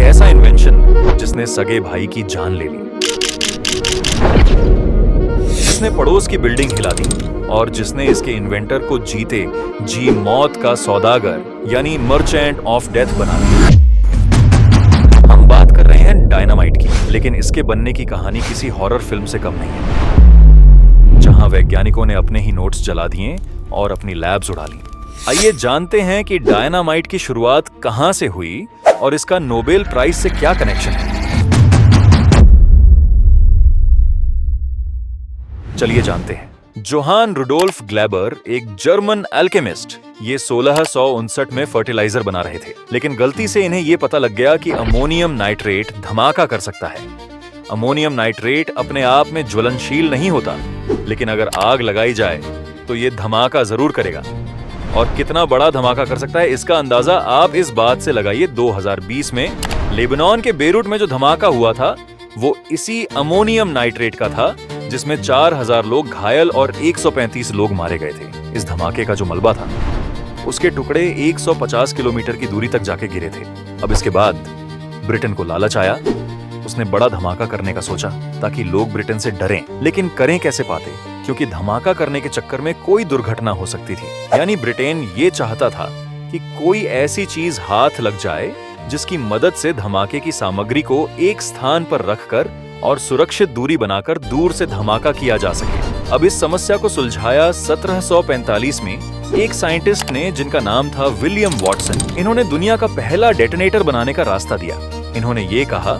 ऐसा इन्वेंशन जिसने सगे भाई की जान ले ली, जिसने पड़ोस की बिल्डिंग हिला दी और जिसने इसके इन्वेंटर को जीते जी मौत का सौदागर यानी मर्चेंट ऑफ डेथ बना दिया। हम बात कर रहे हैं डायनामाइट की, लेकिन इसके बनने की कहानी किसी हॉरर फिल्म से कम नहीं है, जहां वैज्ञानिकों ने अपने ही नोट्स जला दिए और अपनी लैब्स उड़ा ली। आइए जानते हैं कि डायनामाइट की शुरुआत कहां से हुई और इसका नोबेल प्राइज से क्या कनेक्शन है। चलिए जानते हैं। जोहान रुडोल्फ ग्लेबर एक जर्मन अल्केमिस्ट ये 1659 में फर्टिलाइजर बना रहे थे, लेकिन गलती से इन्हें ये पता लग गया कि अमोनियम नाइट्रेट धमाका कर सकता है। अमोनियम नाइट्रेट अपने आप में ज्वलनशील नहीं होता, लेकिन अगर आग लगाई जाए तो ये धमाका जरूर करेगा। और कितना बड़ा धमाका कर सकता है इसका अंदाजा आप इस बात से लगाइए, 2020 में लेबनान के बेरूट में जो धमाका हुआ था वो इसी अमोनियम नाइट्रेट का था, जिसमें 4000 लोग घायल और 135 लोग मारे गए थे। इस धमाके का जो मलबा था उसके टुकड़े 150 किलोमीटर की दूरी तक जाके गिरे थे। अब इसके बाद ब्रिटेन को लालच आया, उसने बड़ा धमाका करने का सोचा ताकि लोग ब्रिटेन से डरें, लेकिन करें कैसे पाते, क्योंकि धमाका करने के चक्कर में कोई दुर्घटना हो सकती थी। यानी ब्रिटेन ये चाहता था कि कोई ऐसी चीज हाथ लग जाए जिसकी मदद से धमाके की सामग्री को एक स्थान पर रखकर और सुरक्षित दूरी बनाकर दूर से धमाका किया जा सके। अब इस समस्या को सुलझाया 1745 में एक साइंटिस्ट ने, जिनका नाम था विलियम वॉटसन। इन्होंने दुनिया का पहला डेटोनेटर बनाने का रास्ता दिया। इन्होंने ये कहा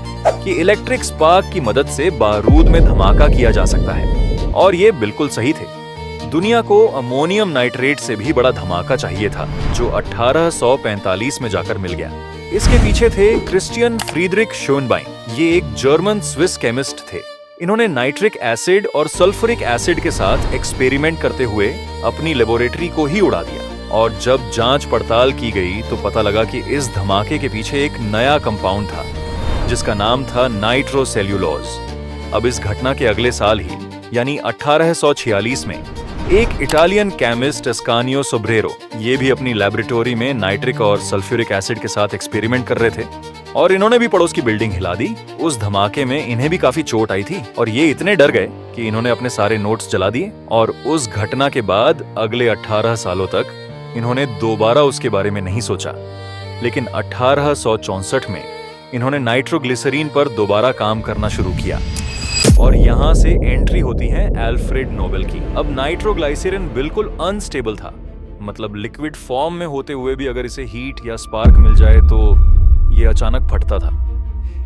कि इलेक्ट्रिक स्पार्क की मदद से बारूद में धमाका किया जा सकता है, और ये बिल्कुल सही थे। दुनिया को अमोनियम नाइट्रेट से भी बड़ा धमाका चाहिए था, जो 1845 में जाकर मिल गया। इसके पीछे थे क्रिस्टियन फ्रीडरिक शोनबाइन। ये एक जर्मन स्विस केमिस्ट थे। इन्होंने नाइट्रिक एसिड और सल्फ्यूरिक एसिड के साथ एक्सपेरिमेंट करते हुए अपनी लेबोरेटरी को ही उड़ा दिया, और जब जांच पड़ताल की गई तो पता लगा कि इस धमाके के पीछे एक नया कंपाउंड था जिसका नाम था नाइट्रोसेल्यूलोज। अब इस घटना के अगले साल ही यानी 1846 में एक इटालियन केमिस्ट एस्कानियो सोब्रेरो ये भी अपनी लैबोरेटरी में नाइट्रिक और सल्फ्यूरिक एसिड के साथ एक्सपेरिमेंट कर रहे थे, और इन्होंने भी पड़ोस की बिल्डिंग हिला दी। उस धमाके में इन्हें भी काफी चोट आई थी और ये इतने डर गए कि इन्होंने अपने सारे नोट्स जला दिए, और उस घटना के बाद अगले 18 सालों तक इन्होंने दोबारा उसके बारे में नहीं सोचा। लेकिन 1864 में इन्होंने नाइट्रोग्लिसरीन पर दोबारा काम करना शुरू किया, और यहाँ से एंट्री होती है अल्फ्रेड नोबेल की। अब नाइट्रोग्लिसरीन बिल्कुल अनस्टेबल था, मतलब लिक्विड फॉर्म में होते हुए भी अगर इसे हीट या स्पार्क मिल जाए तो ये अचानक फटता था।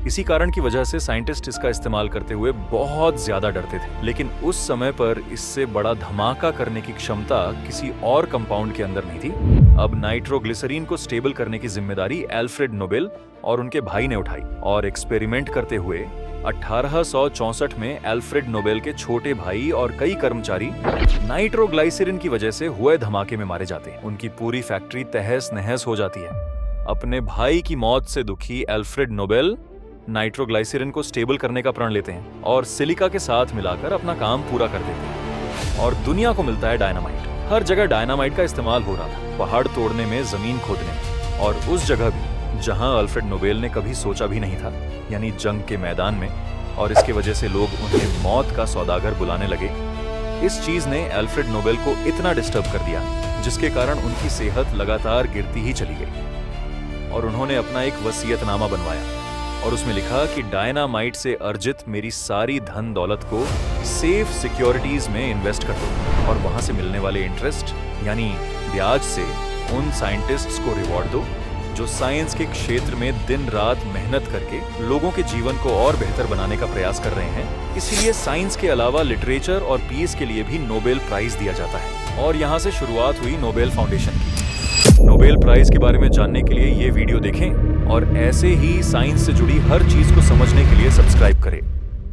इसी कारण की वजह से साइंटिस्ट इसका इस्तेमाल करते हुए बहुत ज्यादा डरते थे। लेकिन उस समय पर इससे बड़ा धमाका करने की क्षमता किसी और कंपाउंड के अंदर नहीं थी। अब नाइट्रोग्लिसरीन को स्टेबल करने की जिम्मेदारी अल्फ्रेड नोबेल और उनके भाई ने उठाई, और एक्सपेरिमेंट करते हुए 1864 में अल्फ्रेड नोबेल के छोटे भाई और कई कर्मचारी नाइट्रोग्लिसरीन की वजह से हुए धमाके में मारे जाते हैं। उनकी पूरी फैक्ट्री तहस नहस हो जाती है। अपने भाई की मौत से दुखी अल्फ्रेड नोबेल नाइट्रोग्लिसरीन को स्टेबल करने का प्रण लेते हैं और सिलिका के साथ मिलाकर अपना काम पूरा कर देते हैं, और दुनिया को मिलता है डायनामाइट। हर जगह डायनामाइट का इस्तेमाल हो रहा था, पहाड़ तोड़ने में, जमीन खोदने में, और उस जगह भी जहां अल्फ्रेड नोबेल ने कभी सोचा भी नहीं था, यानी जंग के मैदान में। और इसके वजह से लोग उन्हें मौत का सौदागर बुलाने लगे। इस चीज ने अल्फ्रेड नोबेल को इतना डिस्टर्ब कर दिया, जिसके कारण उनकी सेहत लगातार गिरती ही चली गई, और उन्होंने अपना एक वसीयतनामा बनवाया और उसमें लिखा कि डायनामाइट से अर्जित मेरी सारी धन दौलत को सेफ सिक्योरिटीज में इन्वेस्ट कर दो, और वहां से मिलने वाले इंटरेस्ट यानी ब्याज से उन साइंटिस्ट्स को रिवॉर्ड दो जो साइंस के क्षेत्र में दिन रात मेहनत करके लोगों के जीवन को और बेहतर बनाने का प्रयास कर रहे हैं। इसीलिए साइंस के अलावा लिटरेचर और पीस के लिए भी नोबेल प्राइज दिया जाता है, और यहाँ से शुरुआत हुई नोबेल फाउंडेशन की। नोबेल प्राइज के बारे में जानने के लिए ये वीडियो देखें, और ऐसे ही साइंस से जुड़ी हर चीज को समझने के लिए सब्सक्राइब करें।